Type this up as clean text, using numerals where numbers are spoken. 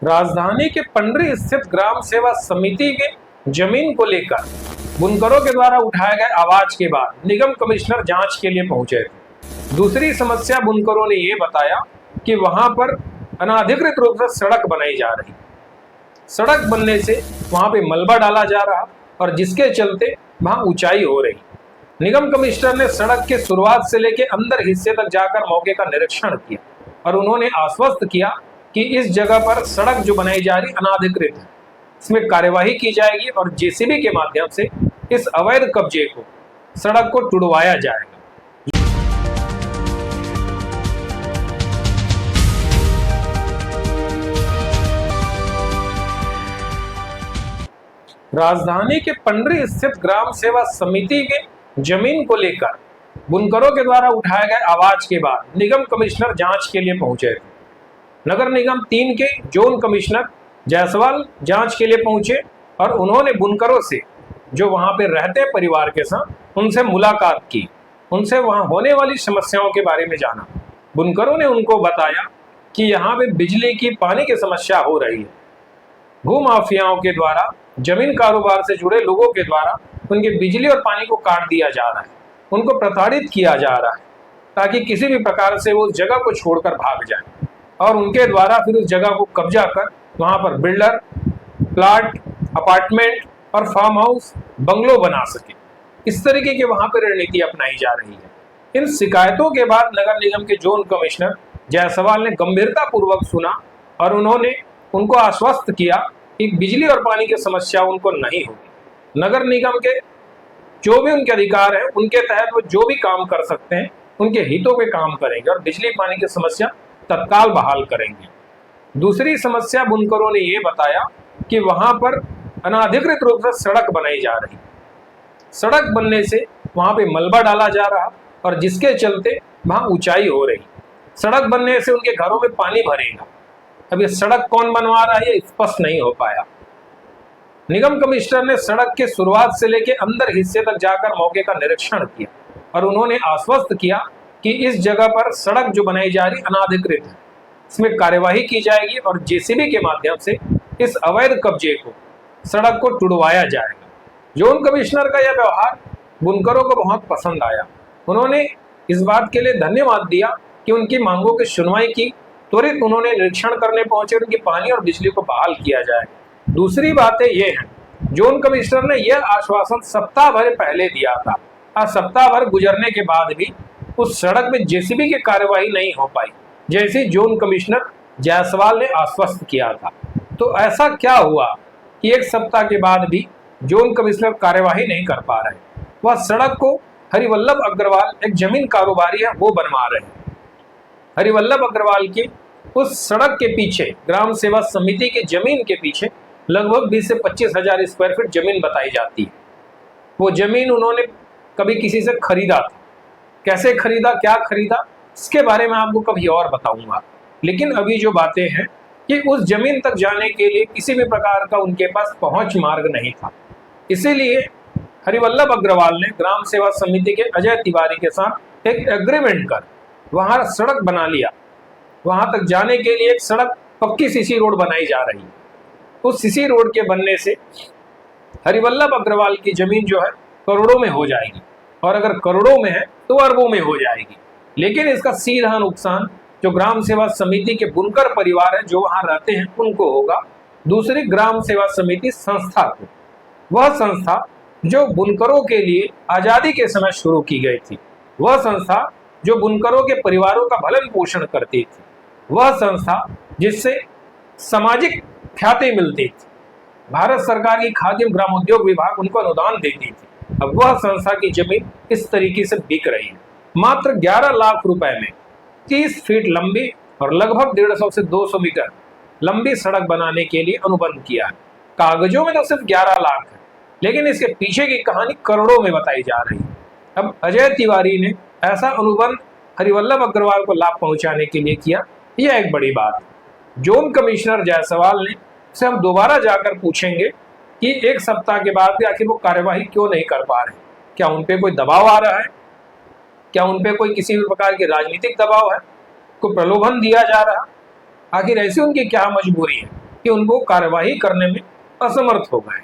राजधानी के पंडरी स्थित ग्राम सेवा समिति के जमीन को लेकर बुनकरों के द्वारा उठाए गए आवाज के बाद निगम कमिश्नर जांच के लिए पहुंचे थे। दूसरी समस्या बुनकरों ने ये बताया कि वहां पर अनाधिकृत रूप से सड़क बनाई जा रही। सड़क बनने से वहां पे मलबा डाला जा रहा और जिसके चलते वहां ऊंचाई हो रही। निगम कमिश्नर ने सड़क के शुरुआत से लेकर अंदर हिस्से तक जाकर मौके का निरीक्षण किया और उन्होंने आश्वस्त किया कि इस जगह पर सड़क जो बनाई जा रही अनाधिकृत है, इसमें कार्यवाही की जाएगी और जेसीबी के माध्यम से इस अवैध कब्जे को सड़क को तुड़वाया जाएगा। राजधानी के पंडरी स्थित ग्राम सेवा समिति के जमीन को लेकर बुनकरों के द्वारा उठाए गए आवाज के बाद निगम कमिश्नर जांच के लिए पहुंचे थे। नगर निगम 3 के जोन कमिश्नर जायसवाल जांच के लिए पहुंचे और उन्होंने बुनकरों से जो वहां पे रहते परिवार के साथ उनसे मुलाकात की, उनसे वहां होने वाली समस्याओं के बारे में जाना। बुनकरों ने उनको बताया कि यहाँ पे बिजली की पानी की समस्या हो रही है। भूमाफियाओं के द्वारा जमीन कारोबार से जुड़े लोगों के द्वारा उनके बिजली और पानी को काट दिया जा रहा है, उनको प्रताड़ित किया जा रहा है ताकि किसी भी प्रकार से वो उस जगह को छोड़कर भाग जाए और उनके द्वारा फिर उस जगह को कब्जा कर वहां पर बिल्डर प्लाट, अपार्टमेंट और फार्म हाउस, बंगलो बना सके। इस तरीके की वहां पर रणनीति अपनाई जा रही है। इन शिकायतों के बाद नगर निगम के जोन कमिश्नर जायसवाल ने गंभीरता पूर्वक सुना और उन्होंने उनको आश्वस्त किया कि बिजली और पानी की समस्या उनको नहीं होगी। नगर निगम के जो भी उनके अधिकार हैं उनके तहत वो जो भी काम कर सकते हैं उनके हितों पे काम करेंगे और बिजली पानी की समस्या तत्काल बहाल करेंगे। दूसरी समस्या बुनकरों ने ये बताया कि वहां पर अनाधिकृत रूप से सड़क बनाई जा रही। सड़क बनने से वहां पे मलबा डाला जा रहा और जिसके चलते वहां ऊंचाई हो रही। सड़क बनने से उनके घरों में पानी भरेगा। अब ये सड़क कौन बनवा रहा है ये स्पष्ट नहीं हो पाया। निगम कमिश्नर ने सड़क के शुरुआत से लेकर अंदर हिस्से तक जाकर मौके का निरीक्षण किया और उन्होंने आश्वस्त किया कि इस जगह पर सड़क जो बनाई जा रही अनाधिकृत है, इसमें कार्यवाही की जाएगी और जेसीबी के माध्यम से इस अवैध कब्जे को सड़क को तुड़वाया जाएगा। जोन कमिश्नर का यह व्यवहार बुनकरों को बहुत पसंद आया। उन्होंने इस बात के लिए धन्यवाद दिया कि उनकी मांगों की सुनवाई की, त्वरित उन्होंने निरीक्षण करने पहुंचे, उनकी पानी और बिजली को बहाल किया जाए। दूसरी बातें ये हैं, जोन कमिश्नर ने यह आश्वासन सप्ताह भर पहले दिया था और सप्ताह भर गुजरने के बाद भी उस सड़क में जेसीबी की कार्यवाही नहीं हो पाई, जैसे जोन कमिश्नर जायसवाल ने आश्वस्त किया था। तो ऐसा क्या हुआ कि एक सप्ताह के बाद भी जोन कमिश्नर कार्यवाही नहीं कर पा रहे। वह सड़क को हरिवल्लभ अग्रवाल, एक जमीन कारोबारी है, वो बनवा रहे हैं। हरिवल्लभ अग्रवाल की उस सड़क के पीछे ग्राम सेवा समिति के जमीन के पीछे लगभग 20 से 25 हजार स्क्वायर फीट जमीन बताई जाती है। वो जमीन उन्होंने कभी किसी से खरीदा था, कैसे खरीदा, क्या खरीदा, इसके बारे में आपको कभी और बताऊंगा। लेकिन अभी जो बातें हैं कि उस जमीन तक जाने के लिए किसी भी प्रकार का उनके पास पहुंच मार्ग नहीं था। इसीलिए हरिवल्लभ अग्रवाल ने ग्राम सेवा समिति के अजय तिवारी के साथ एक एग्रीमेंट कर वहां सड़क बना लिया। वहां तक जाने के लिए एक सड़क, पक्की सीसी रोड बनाई जा रही है। उस सीसी रोड के बनने से हरिवल्लभ अग्रवाल की जमीन जो है करोड़ों में हो जाएगी और अगर करोड़ों में है तो अरबों में हो जाएगी। लेकिन इसका सीधा नुकसान जो ग्राम सेवा समिति के बुनकर परिवार है जो वहां रहते हैं उनको होगा। दूसरी ग्राम सेवा समिति संस्था को, वह संस्था जो बुनकरों के लिए आजादी के समय शुरू की गई थी, वह संस्था जो बुनकरों के परिवारों का भरण पोषण करती थी, वह संस्था जिससे सामाजिक ख्याति मिलती थी, भारत सरकार की खाद्य ग्रामोद्योग विभाग उनको अनुदान देती थी। अब वह संस्था की जमीन इस तरीके से बिक रही है। मात्र 11 लाख रुपए में 30 फीट लंबी और लगभग 150 से 200 मीटर लंबी सड़क बनाने के लिए अनुबंध किया है। कागजों में तो सिर्फ 11 लाख है, लेकिन इसके पीछे की कहानी करोड़ों में बताई जा रही है। अब अजय तिवारी ने ऐसा अनुबंध हरिवल्लभ अग्रवाल को लाभ पहुंचाने के लिए किया, यह एक बड़ी बात है। जोन कमिश्नर जायसवाल ने से हम दोबारा जाकर पूछेंगे कि एक सप्ताह के बाद भी आखिर वो कार्यवाही क्यों नहीं कर पा रहे। क्या उन पे कोई दबाव आ रहा है, क्या उन पे कोई किसी भी प्रकार की राजनीतिक दबाव है, कोई प्रलोभन दिया जा रहा। आखिर ऐसी उनकी क्या मजबूरी है कि उनको कार्यवाही करने में असमर्थ हो गए।